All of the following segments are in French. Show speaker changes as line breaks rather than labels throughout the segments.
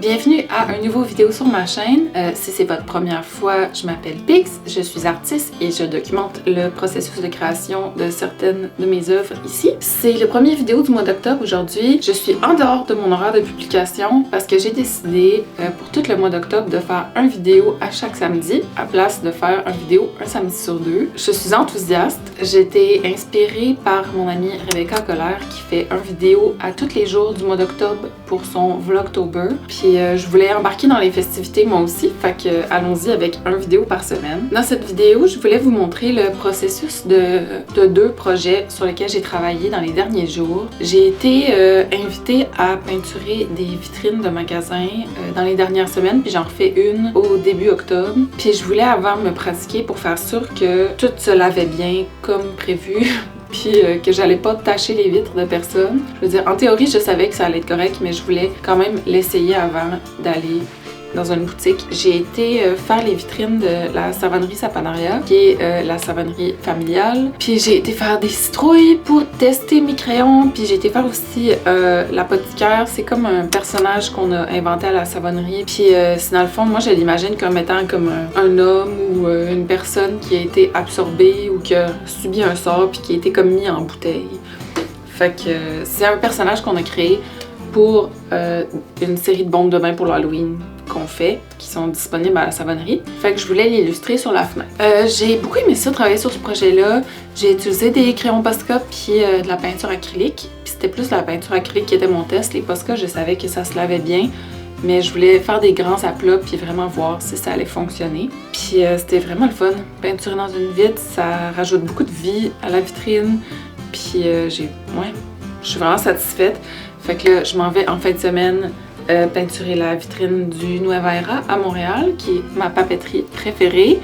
Bienvenue à un nouveau vidéo sur ma chaîne. Si c'est votre première fois, je m'appelle Pix, je suis artiste et je documente le processus de création de certaines de mes œuvres ici. C'est le premier vidéo du mois d'octobre aujourd'hui. Je suis en dehors de mon horaire de publication parce que j'ai décidé pour tout le mois d'octobre de faire une vidéo à chaque samedi à place de faire une vidéo un samedi sur deux. Je suis enthousiaste. J'ai été inspirée par mon amie Rebecca Colère qui fait une vidéo à tous les jours du mois d'octobre pour son Vlogtober. Puis je voulais embarquer dans les festivités moi aussi, fait que allons-y avec une vidéo par semaine. Dans cette vidéo, je voulais vous montrer le processus de deux projets sur lesquels j'ai travaillé dans les derniers jours. J'ai été invitée à peinturer des vitrines de magasins dans les dernières semaines, puis j'en refais une au début octobre. Puis je voulais avant me pratiquer pour faire sûr que tout se lavait bien comme prévu. Puis que j'allais pas tacher les vitres de personne. Je veux dire, en théorie, je savais que ça allait être correct, mais je voulais quand même l'essayer avant d'aller dans une boutique. J'ai été faire les vitrines de la savonnerie Sapanaria, qui est la savonnerie familiale. Puis j'ai été faire des citrouilles pour tester mes crayons. Puis j'ai été faire aussi l'apothicaire. C'est comme un personnage qu'on a inventé à la savonnerie. Puis c'est dans le fond, moi je l'imagine comme étant comme un homme ou une personne qui a été absorbée ou qui a subi un sort puis qui a été comme mis en bouteille. Fait que c'est un personnage qu'on a créé pour une série de bombes de bain pour l'Halloween qu'on fait, qui sont disponibles à la savonnerie. Fait que je voulais l'illustrer sur la fenêtre. J'ai beaucoup aimé ça, travailler sur ce projet-là. J'ai utilisé des crayons Posca puis de la peinture acrylique. Puis c'était plus la peinture acrylique qui était mon test. Les Posca, je savais que ça se lavait bien, mais je voulais faire des grands aplats puis vraiment voir si ça allait fonctionner. Puis c'était vraiment le fun. Peinturer dans une vitre, ça rajoute beaucoup de vie à la vitrine. Puis je suis vraiment satisfaite. Fait que là, je m'en vais en fin de semaine peinturer la vitrine du Nueva Era à Montréal, qui est ma papeterie préférée.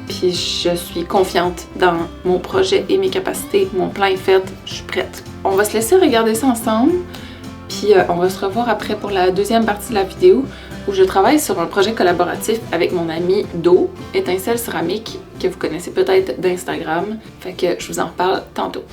Puis je suis confiante dans mon projet et mes capacités. Mon plan est fait, je suis prête. On va se laisser regarder ça ensemble. Puis on va se revoir après pour la deuxième partie de la vidéo où je travaille sur un projet collaboratif avec mon ami Do, Étincelle Céramique, que vous connaissez peut-être d'Instagram. Fait que je vous en reparle tantôt.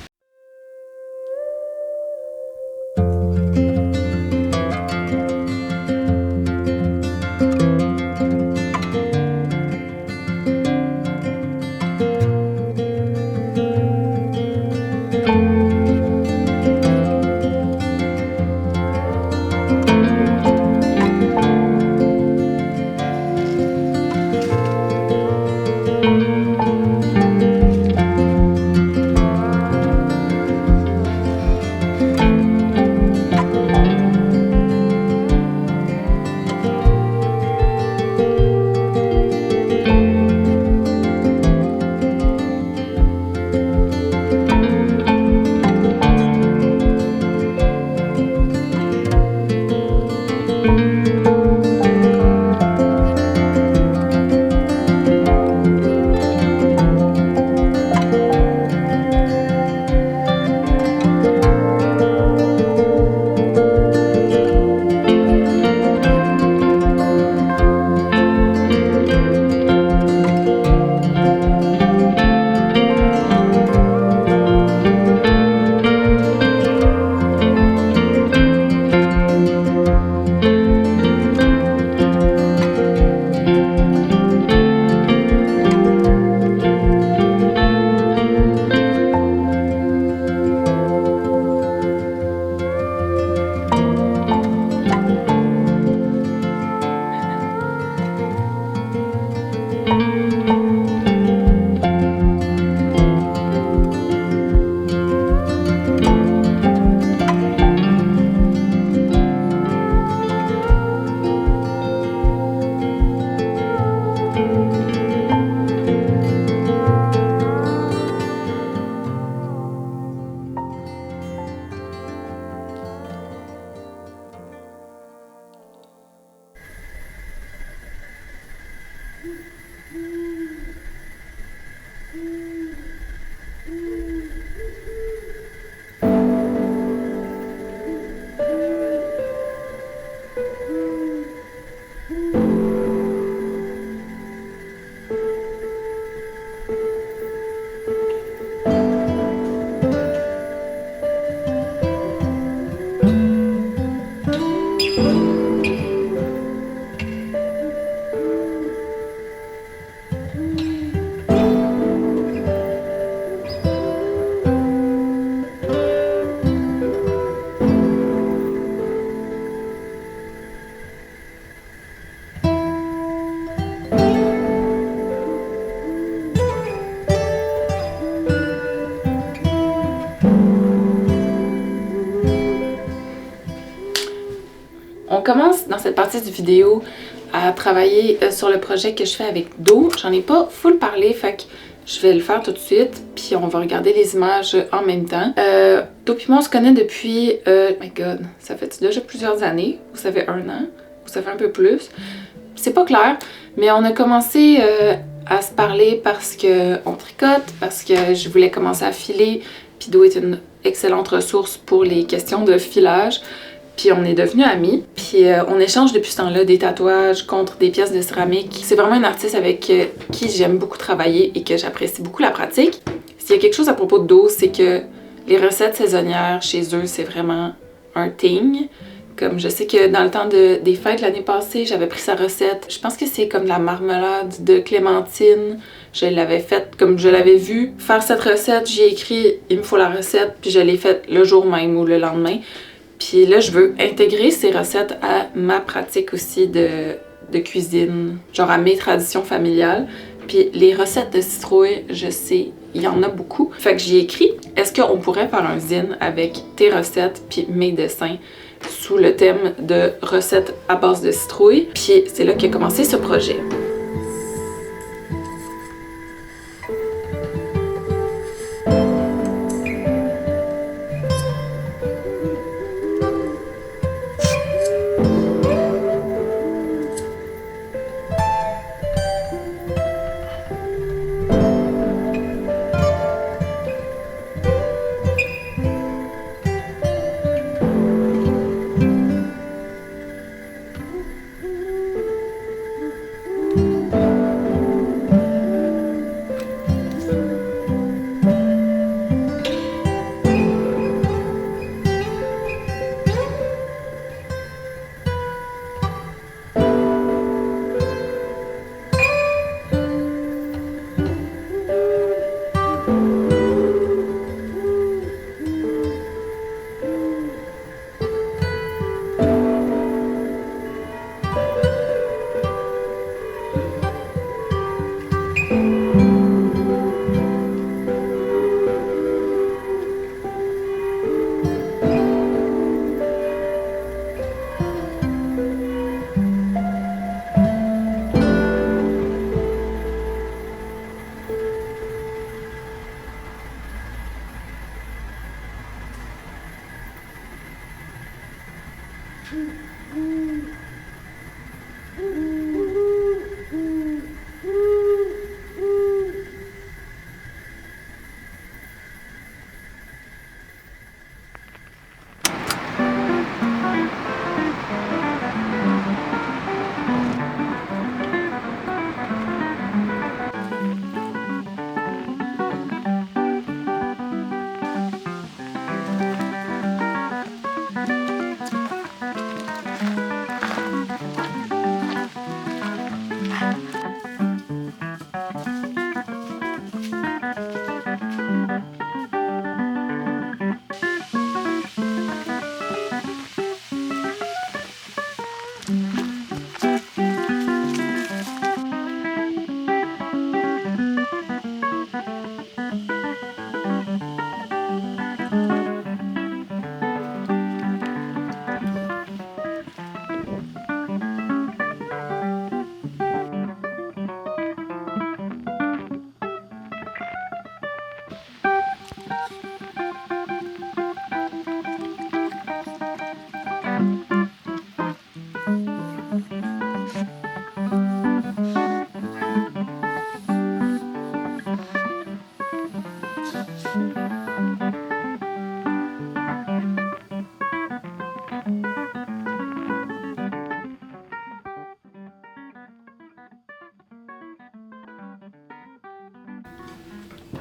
partie du vidéo à travailler sur le projet que je fais avec Do. J'en ai pas full parlé, fait que je vais le faire tout de suite, puis on va regarder les images en même temps. Do puis moi, on se connaît depuis, my god, ça fait déjà plusieurs années, ou ça fait 1 an, ou ça fait un peu plus. C'est pas clair, mais on a commencé à se parler parce qu'on tricote, parce que je voulais commencer à filer, puis Do est une excellente ressource pour les questions de filage. Puis on est devenus amis, puis on échange depuis ce temps-là des tatouages contre des pièces de céramique. C'est vraiment une artiste avec qui j'aime beaucoup travailler et que j'apprécie beaucoup la pratique. S'il y a quelque chose à propos de Do, c'est que les recettes saisonnières chez eux, c'est vraiment un thing. Comme je sais que dans le temps des fêtes l'année passée, j'avais pris sa recette. Je pense que c'est comme la marmelade de clémentine. Je l'avais faite comme je l'avais vu faire cette recette. J'ai écrit « il me faut la recette », puis je l'ai faite le jour même ou le lendemain. Puis là, je veux intégrer ces recettes à ma pratique aussi de cuisine, genre à mes traditions familiales. Puis les recettes de citrouille, je sais, il y en a beaucoup. Fait que j'ai écrit, est-ce qu'on pourrait faire un zine avec tes recettes puis mes dessins sous le thème de recettes à base de citrouille? Puis c'est là qu'a commencé ce projet.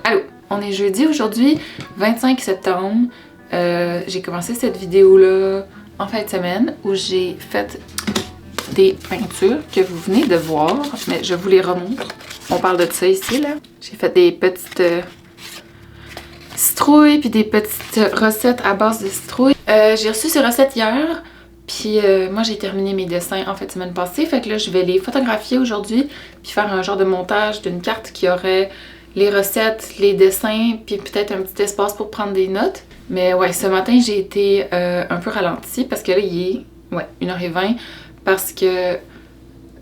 Allô, on est jeudi aujourd'hui, 25 septembre. J'ai commencé cette vidéo-là en fin de semaine où j'ai fait des peintures que vous venez de voir, mais je vous les remontre. On parle de ça ici, là. J'ai fait des petites citrouilles puis des petites recettes à base de citrouilles. J'ai reçu ces recettes hier, puis moi j'ai terminé mes dessins en fait semaine passée, fait que là je vais les photographier aujourd'hui puis faire un genre de montage d'une carte qui aurait les recettes, les dessins, puis peut-être un petit espace pour prendre des notes. Mais ouais, ce matin j'ai été un peu ralentie parce que là il est 1h20 parce que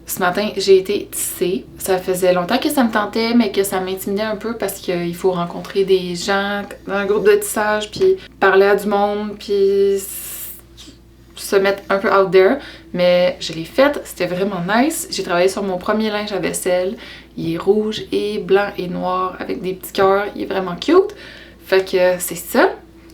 ce matin, j'ai été tissée. Ça faisait longtemps que ça me tentait, mais que ça m'intimidait un peu parce qu'il faut rencontrer des gens dans un groupe de tissage, puis parler à du monde, puis se mettre un peu out there. Mais je l'ai faite, c'était vraiment nice. J'ai travaillé sur mon premier linge à vaisselle. Il est rouge et blanc et noir avec des petits cœurs. Il est vraiment cute. Fait que c'est ça.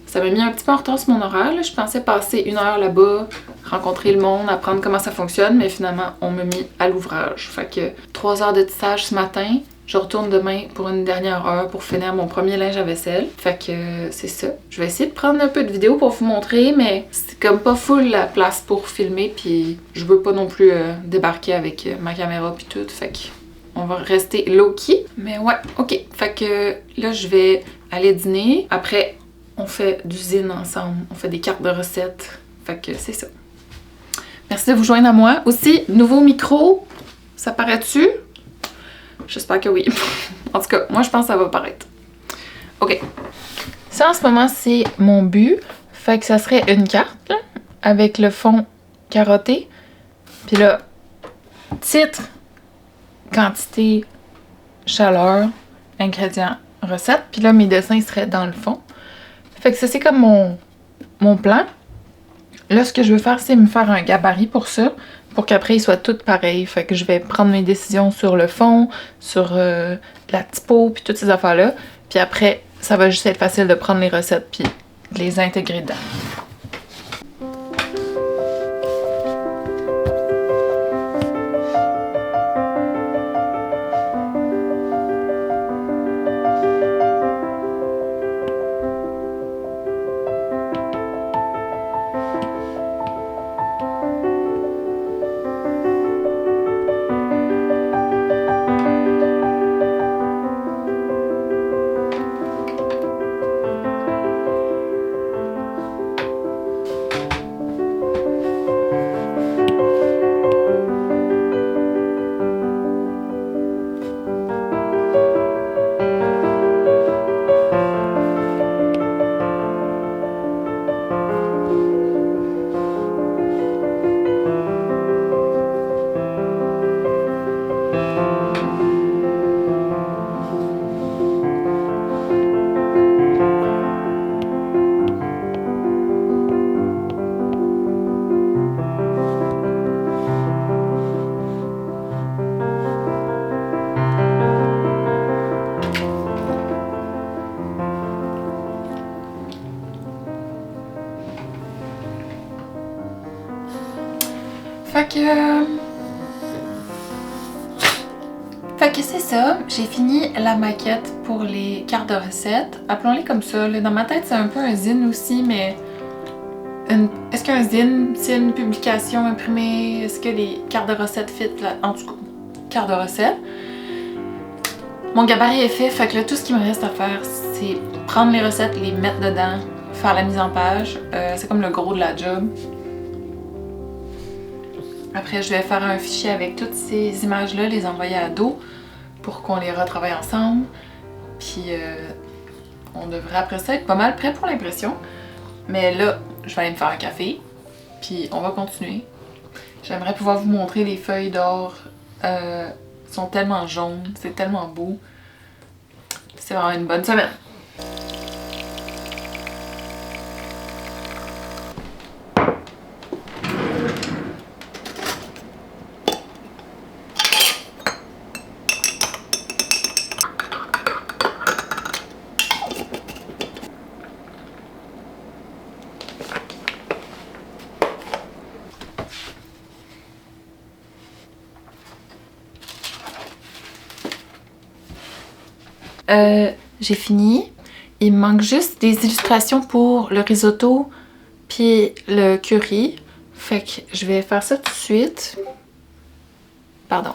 Ça m'a mis un petit peu en retard sur mon horaire, là. Je pensais passer 1 heure là-bas, rencontrer le monde, apprendre comment ça fonctionne, mais finalement, on m'a mis à l'ouvrage. Fait que 3 heures de tissage ce matin. Je retourne demain pour une dernière heure pour finir mon premier linge à vaisselle. Fait que c'est ça. Je vais essayer de prendre un peu de vidéos pour vous montrer, mais c'est comme pas full la place pour filmer, puis je veux pas non plus débarquer avec ma caméra puis tout. Fait que on va rester low-key. Mais ouais, ok. Fait que là, je vais aller dîner. Après, on fait du zine ensemble. On fait des cartes de recettes. Fait que c'est ça. Merci de vous joindre à moi. Aussi, nouveau micro. Ça paraît-tu? J'espère que oui. En tout cas, moi, je pense que ça va paraître. OK. Ça, en ce moment, c'est mon but. Fait que ça serait une carte, là, avec le fond carotté. Puis là, titre, quantité, chaleur, ingrédients, recette. Puis là, mes dessins seraient dans le fond. Fait que ça, c'est comme mon plan. Là, ce que je veux faire, c'est me faire un gabarit pour ça, pour qu'après, ils soient tous pareils. Fait que je vais prendre mes décisions sur le fond, sur la typo, puis toutes ces affaires-là. Puis après, ça va juste être facile de prendre les recettes, puis de les intégrer dedans. Fait que c'est ça, j'ai fini la maquette pour les cartes de recettes. Appelons-les comme ça. Là, dans ma tête, c'est un peu un zine aussi, mais est-ce qu'un zine, c'est une publication imprimée? Est-ce que les cartes de recettes fit là? En tout cas, cartes de recettes. Mon gabarit est fait, fait que là, tout ce qui me reste à faire, c'est prendre les recettes, les mettre dedans, faire la mise en page. C'est comme le gros de la job. Après, je vais faire un fichier avec toutes ces images-là, les envoyer à Do pour qu'on les retravaille ensemble. Puis, on devrait après ça être pas mal prêt pour l'impression. Mais là, je vais aller me faire un café. Puis, on va continuer. J'aimerais pouvoir vous montrer les feuilles d'or. Sont tellement jaunes, c'est tellement beau. C'est vraiment une bonne semaine. J'ai fini. Il me manque juste des illustrations pour le risotto puis le curry. Fait que je vais faire ça tout de suite. Pardon.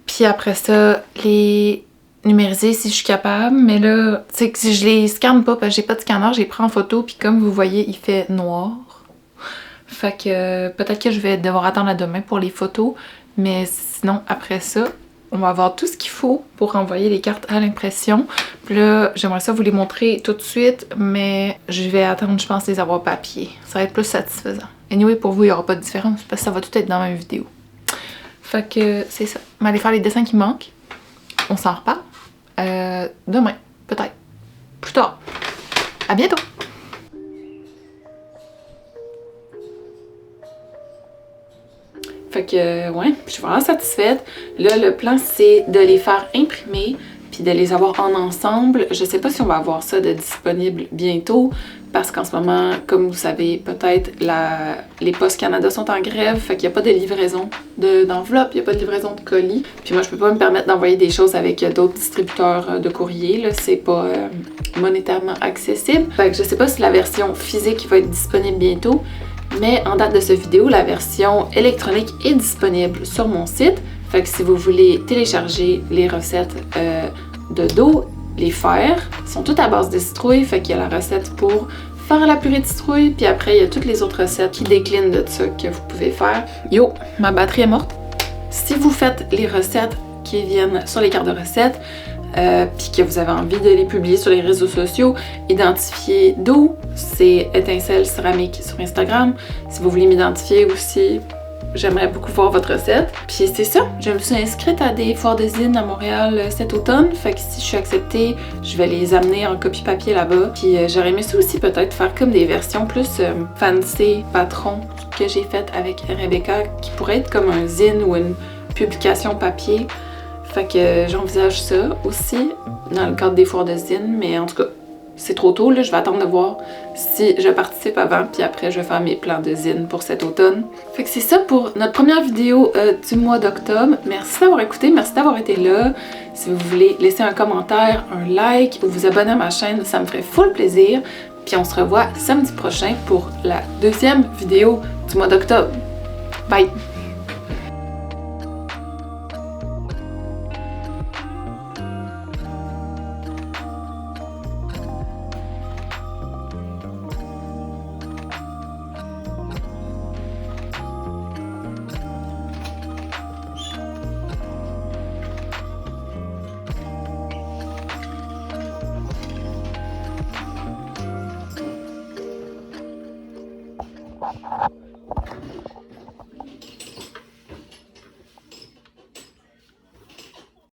Puis après ça, les numériser si je suis capable. Mais là, tu sais que si je les scanne pas parce que j'ai pas de scanner, je les prends en photo. Puis comme vous voyez, il fait noir. Fait que peut-être que je vais devoir attendre à demain pour les photos. Mais sinon, après ça, on va avoir tout ce qu'il faut pour envoyer les cartes à l'impression. Puis là, j'aimerais ça vous les montrer tout de suite, mais je vais attendre, je pense, les avoir papier. Ça va être plus satisfaisant.
Anyway, pour vous, il n'y aura pas de différence parce que ça va tout être dans la même vidéo. Fait que c'est ça. On va aller faire les dessins qui manquent. On s'en reparle. Demain, peut-être. Plus tard. À bientôt!
Fait que, ouais, je suis vraiment satisfaite. Là, le plan, c'est de les faire imprimer puis de les avoir en ensemble. Je sais pas si on va avoir ça de disponible bientôt parce qu'en ce moment, comme vous savez, peut-être les Postes Canada sont en grève, fait qu'il n'y a pas de livraison d'enveloppes, il n'y a pas de livraison de colis. Puis moi, je peux pas me permettre d'envoyer des choses avec d'autres distributeurs de courrier, là, c'est pas monétairement accessible. Fait que je sais pas si la version physique va être disponible bientôt, mais en date de cette vidéo, la version électronique est disponible sur mon site. Fait que si vous voulez télécharger les recettes de dos, les faire, sont toutes à base de citrouille. Fait qu'il y a la recette pour faire la purée de citrouille, puis après il y a toutes les autres recettes qui déclinent de ça que vous pouvez faire. Yo, ma batterie est morte. Si vous faites les recettes qui viennent sur les cartes de recettes, puis que vous avez envie de les publier sur les réseaux sociaux, identifiez d'où, c'est Étincelle Céramique sur Instagram. Si vous voulez m'identifier aussi, j'aimerais beaucoup voir votre recette. Puis c'est ça, je me suis inscrite à des foires de zine à Montréal cet automne, fait que si je suis acceptée, je vais les amener en copie papier là-bas. Puis j'aurais aimé ça aussi peut-être faire comme des versions plus fancy, patron, que j'ai fait avec Rebecca, qui pourrait être comme un zine ou une publication papier. Fait que j'envisage ça aussi dans le cadre des foires de zine, mais en tout cas, c'est trop tôt, là, je vais attendre de voir si je participe avant, puis après je vais faire mes plans de zine pour cet automne. Fait que c'est ça pour notre première vidéo du mois d'octobre. Merci d'avoir écouté, merci d'avoir été là. Si vous voulez laisser un commentaire, un like ou vous abonner à ma chaîne, ça me ferait full plaisir. Puis on se revoit samedi prochain pour la deuxième vidéo du mois d'octobre. Bye!